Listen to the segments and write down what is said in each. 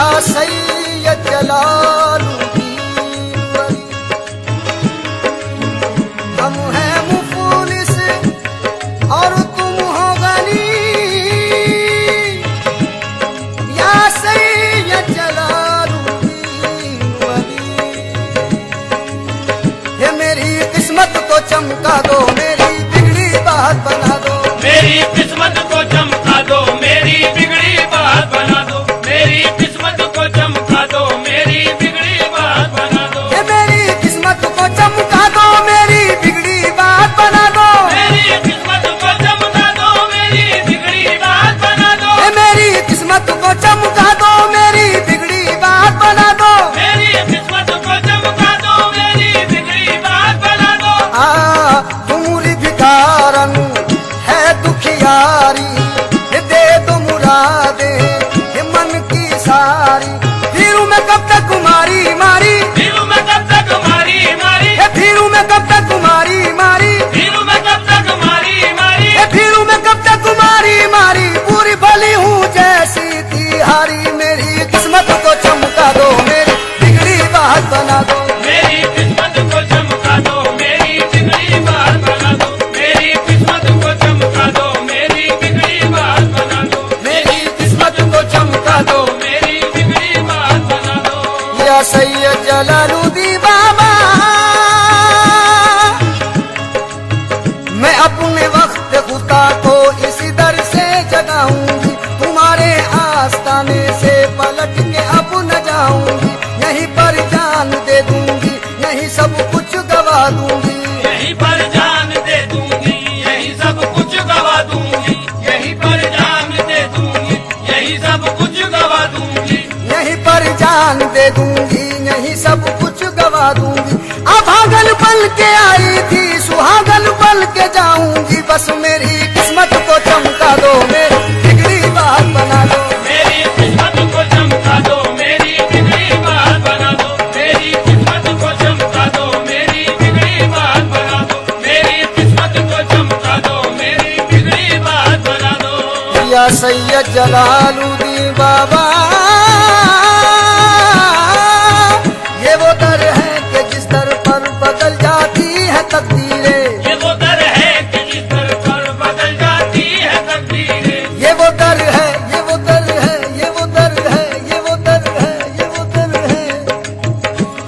या सैयद जलालुद्दीन वली, हम हैं मुफलिस और तुम हो गनी। या सैयद जलालुद्दीन वली, ये मेरी किस्मत को चमका दो, मेरी बिगड़ी बात बना दो। मेरी किस्मत को चमका दो, मेरी बिगड़ी बात बना दो। मेरी किस्मत को चमका दो, मेरी बिगड़ी बात बना दो। ये मेरी किस्मत को चमका दो, मेरी बिगड़ी बात बना दो। मेरी किस्मत को चमका दो, मेरी बिगड़ी बात बना दो। ये मेरी किस्मत को चमका दो, मेरी बिगड़ी बात बना दो। मेरी किस्मत को चमका दो, मेरी बिगड़ी बात बना दो। तुमरी भिकारन है दुखियारी, ये दे दो मुरादे ये मन की सारी। फिरू मैं कब तक कुमारी मारी, फिरू मैं कब तक मारी मारी। ये फिरू मैं कब तक कुमारी मारी, फिरू मैं कब तक मारी मारी। ये फिरू मैं कब तक कुमारी मारी। पूरी भली हूँ जैसी थी हारी, मेरी किस्मत को चमका दो, मेरी बिगड़ी बात बना दो। मेरी किस्मत को चमका दो, मेरी बिगड़ी बात बना दो। मेरी किस्मत को चमका दो, मेरी बिगड़ी बात बना दो। मेरी किस्मत को चमका दो, मेरी बिगड़ी बात बना दो। या सैयद जलालुद्दीन बाबा, मैं अपने वक्त खुदा को इसी दर से जगाऊंगी। तुम्हारे आस्ताने से पलट के अब न जाऊंगी। यहीं पर जान दे दूंगी, यहीं सब कुछ गवा दूंगी। यहीं पर जान दे दूंगी, यहीं सब कुछ गवा दूंगी। यहीं पर जान दे दूंगी, यहीं सब कुछ गवा दूंगी। यहीं पर जान दे दूंगी, यहीं सब कुछ गवा दूंगी। अभागन बल के आई थी, सुहागन बल के जाऊंगी। बस मेरी किस्मत को चमका दो, मेरी बिगड़ी बात बना दो। मेरी किस्मत को चमका दो, मेरी बिगड़ी बात बना दो। मेरी किस्मत को चमका दो, मेरी बिगड़ी बात बना दो। मेरी किस्मत को चमका दो, मेरी बिगड़ी बात बना दो। या सैयद जलालुद्दीन बाबा, ये वो दर है कि जिस दर पर बदल जाती है तकदीरें। ये वो दर है कि जिस दर पर बदल जाती है तकदीरें। ये वो दर है, ये वो दर है, ये वो दर है, ये वो दर है, ये वो दर है।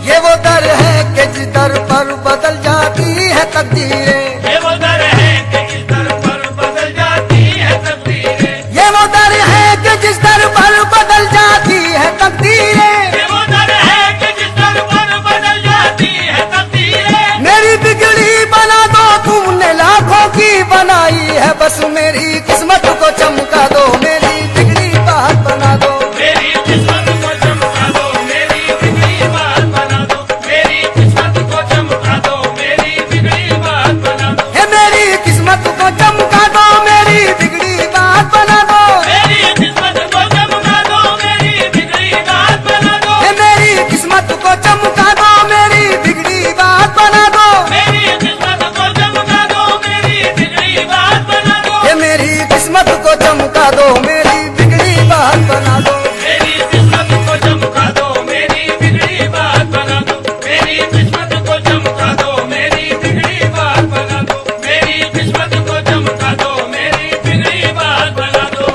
ये वो दर है कि जिस दर पर बदल जाती है तकदीरें। ये वो दर है कि जिस दर पर बदल जाती है तकदीरें। ये वो दर है कि जिस दर पर बदल जाती है तकदीरें। ये वो दर है कि जिस दर पर बदल जाती है तकदीरें। मेरी बिगड़ी बना दो, तुमने लाखों की बनाई है। बस मेरी किस्मत को चमका दो, मेरी बिगड़ी बात बना दो। मेरी किस्मत को चमका दो, मेरी बिगड़ी बात बना दो। मेरी किस्मत को चमका दो, मेरी बिगड़ी बात बना दो। हे मेरी किस्मत को चमका दो, मेरी बिगड़ी बात बना दो। मेरी किस्मत को चमका दो, मेरी बिगड़ी बात बना दो। हे मेरी किस्मत को चमका दो, मेरी बिगड़ी बात बना दो। मेरी किस्मत को चमका दो, मेरी बिगड़ी बात बना दो। हे मेरी किस्मत को चमका दो, मेरी बिगड़ी बात बना दो। मेरी किस्मत को चमका दो, मेरी बिगड़ी बात बना दो। मेरी किस्मत को चमका दो, मेरी बिगड़ी बात बना दो। मेरी किस्मत को चमका दो, मेरी बिगड़ी बात बना दो।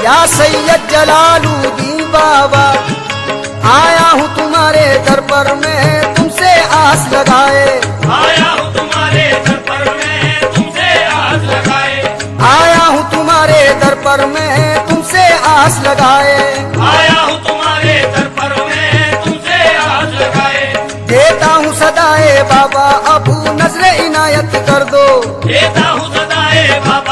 या सैयद जलालुद्दीन बाबा, आया हूँ तुम्हारे दर पर मैं तुमसे आस लगाए। आया हूँ तुम्हारे दर पर मैं तुमसे आस लगाए। आया हूँ तुम्हारे दर पर मैं तुमसे आस लगाए। आया हूँ तुम्हारे दर पर मैं तुमसे आस लगाए। देता हूँ सदाए बाबा, अब नजर इनायत कर दो। देता हूँ सदाए बाबा,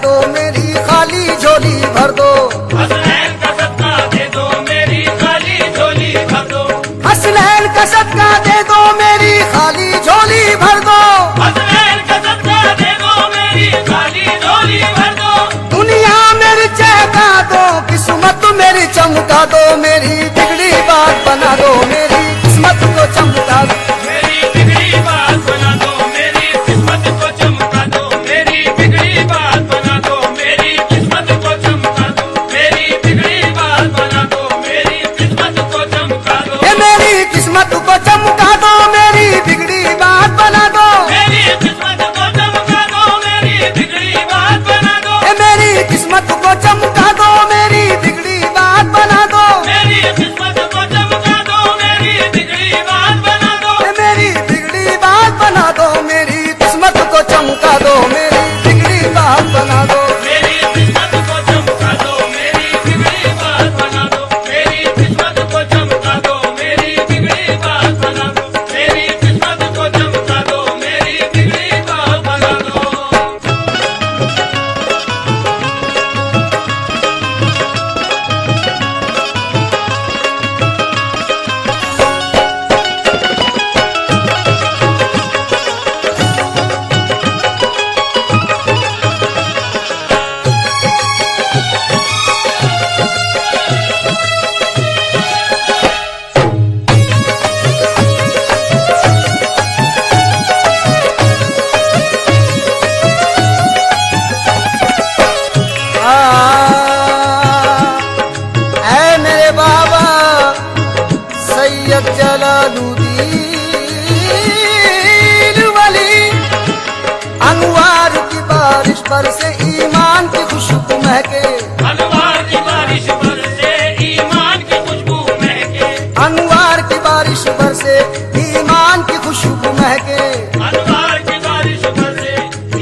दो मेरी खाली झोली भर दो, हसनैन का सदका दे दो मेरी खाली झोली भर दो, हसनैन का सदका दे दो मेरी खाली झोली भर दो, हसनैन का सदका दे दो मेरी खाली झोली भर दो, दुनिया मेरी चहका दो, किस्मत मेरी चमका दो, मेरी बिगड़ी बात बना दो, मेरी किस्मत को चमका दो। मेरी बिगड़ी बात बना दो, मेरी किस्मत को चमका दो, मेरी बिगड़ी बात बना दो, मेरी किस्मत को चमका दो, मेरी बिगड़ी बात बना दो, मेरी किस्मत को चमका दो, ये मेरी किस्मत को चमका दो, मेरी बिगड़ी बात बना दो, मेरी किस्मत को चमका दो, मेरी बिगड़ी बात बना दो, ये मेरी किस्मत को चमका दो, मेरी बिगड़ी बात बना दो, मेरी किस्मत को चमका दो, मेरी बिगड़ी बात बना दो, ये मेरी बिगड़ी बात बना दो, मेरी किस्मत को चमका दो, मेरी बिगड़ी बात बना दो। मेरी किस्मत को चमका दो, मेरी बिगड़ी बात बना दो, मेरी किस्मत को चमका दो, मेरी बिगड़ी बात बना दो, मेरी किस्मत को चमका दो, मेरी बिगड़ी बात बना दो। ऐ मेरे बाबा सैयद जलालुद्दीन वली, अनवार की बारिश पर से ईमान की खुशबू महके, अनवार की बारिश पर से ईमान की खुशबू महके, अनवार की बारिश पर से ईमान की खुशबू महके, अनवार की बारिश पर से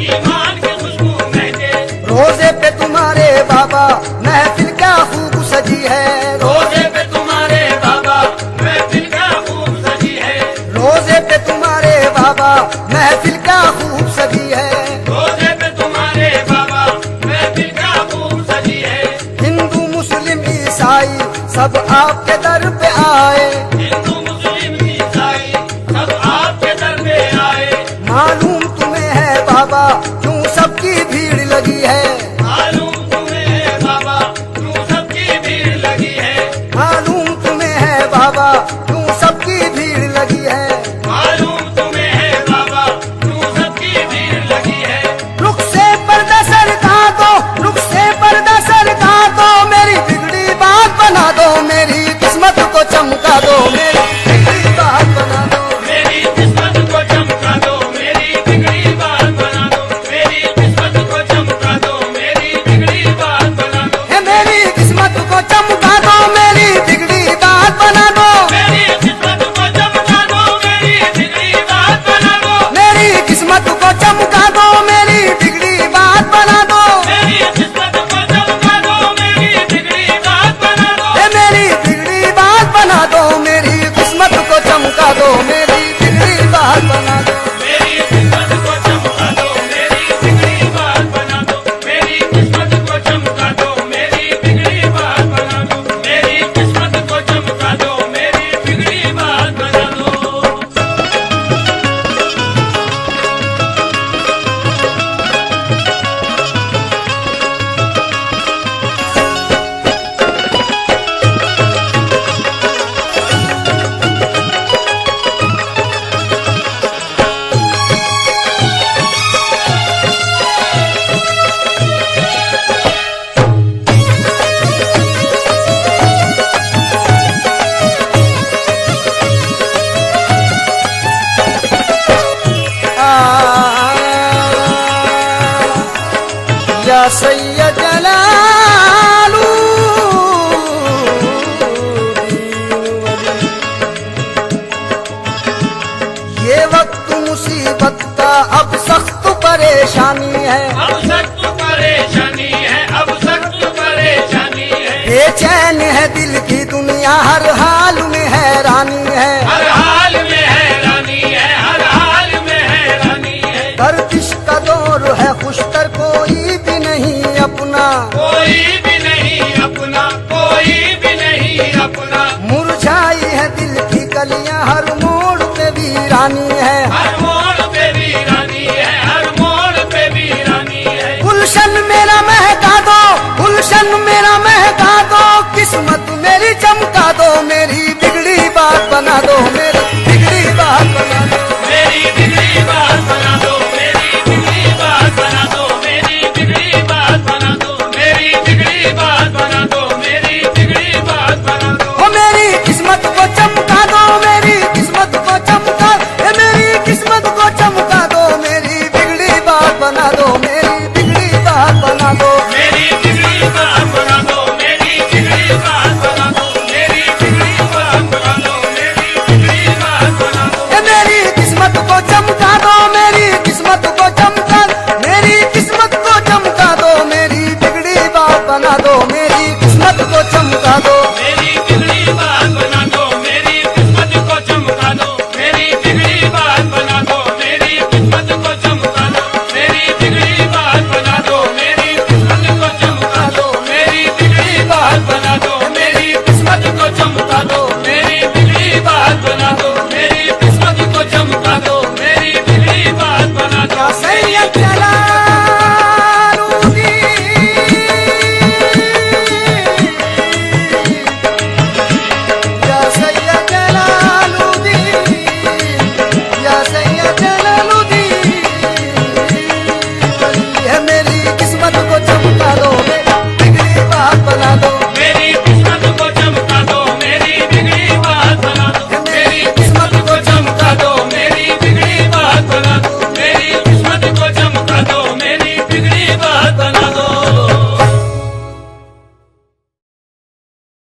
ईमान की खुशबू महके, रोजे पे तुम्हारे बाबा महफिल क्या खूब सजी है, रोजे पे तुम्हारे बाबा महफिल क्या खूब सजी है, रोजे पे तुम्हारे बाबा महफिल क्या खूब सजी है, रोजे पे तुम्हारे बाबा महफिल क्या खूब सजी है, हिंदू मुस्लिम ईसाई सब आपके दर पे आए, हिंदू मुस्लिम ईसाई सब आपके दर पे आए, मालूम तुम्हें है बाबा क्यों सबकी भीड़ लगी है, मालूम तुम्हें है बाबा क्यों सबकी भीड़ लगी है, मालूम तुम्हें है बाबा क्यों सबकी भीड़ लगी है, मालूम तुम्हें है बाबा क्यों सबकी भीड़ लगी है, रुख से पर्दा सरका दो, रुख से पर्दा सरका दो, मेरी बिगड़ी बात बना दो, मेरी किस्मत को चमका दो, मेरी बिगड़ी बात बना दो, मेरी किस्मत को चमका दो, मेरी बिगड़ी बात बना दो, मेरी किस्मत को चमका दो, मेरी बिगड़ी बात बना दो, हे मेरी किस्मत को चमका दो, मेरी बिगड़ी बात बना दो, मेरी किस्मत को चमका दो, मेरी बिगड़ी बात बना दो, मेरी किस्मत को चमका दो, मेरी बिगड़ी बात बना दो, मेरी किस्मत को चमका दो, मेरी बिगड़ी बात बना दो, हे मेरी बिगड़ी बात बना दो, मेरी किस्मत को चमका दो, मेरी बिगड़ी बात बना दो। मेरी किस्मत को चमका दो, मेरी बिगड़ी बात बना दो, मेरी किस्मत को चमका दो, मेरी बिगड़ी बात बना दो, मेरी किस्मत को चमका दो, मेरी बिगड़ी बात बना दो। या सैयद जलालुद्दीन, ये वक्त मुसीबत का अब सख्त परेशानी है, अब सख्त परेशानी है, अब सख्त परेशानी है, बेचैन है दिल की दुनिया, हर हाल में हैरानी है, हर हाल में हैरानी है, हर हाल में हैरानी है, गर्दिश का दौर है, खुशतर कोई भी नहीं गुलशन मेरा महका दो, किस्मत मेरी चमका दो, मेरी बिगड़ी बात बना दो, मेरी बिगड़ी बात बना दो, मेरी बिगड़ी बात बना दो, मेरी बिगड़ी बात बना दो, मेरी बिगड़ी बात बना दो, मेरी बिगड़ी बात बना दो, मेरी बिगड़ी बात बना दो। ओ मेरी किस्मत को चमका दो, मेरी किस्मत को चमका, मेरी किस्मत को चमका दो, मेरी बिगड़ी बात बना दो, मेरी बिगड़ी बात बना दो, मेरी बिगड़ी बात बना दो, मेरी बिगड़ी बात बना दो, मेरी बिगड़ी बात बना दो, मेरी बिगड़ी बात बना दो। मेरी किस्मत को चमका दो, मेरी किस्मत को चमका, मेरी किस्मत को चमका दो, मेरी बिगड़ी बात बना दो,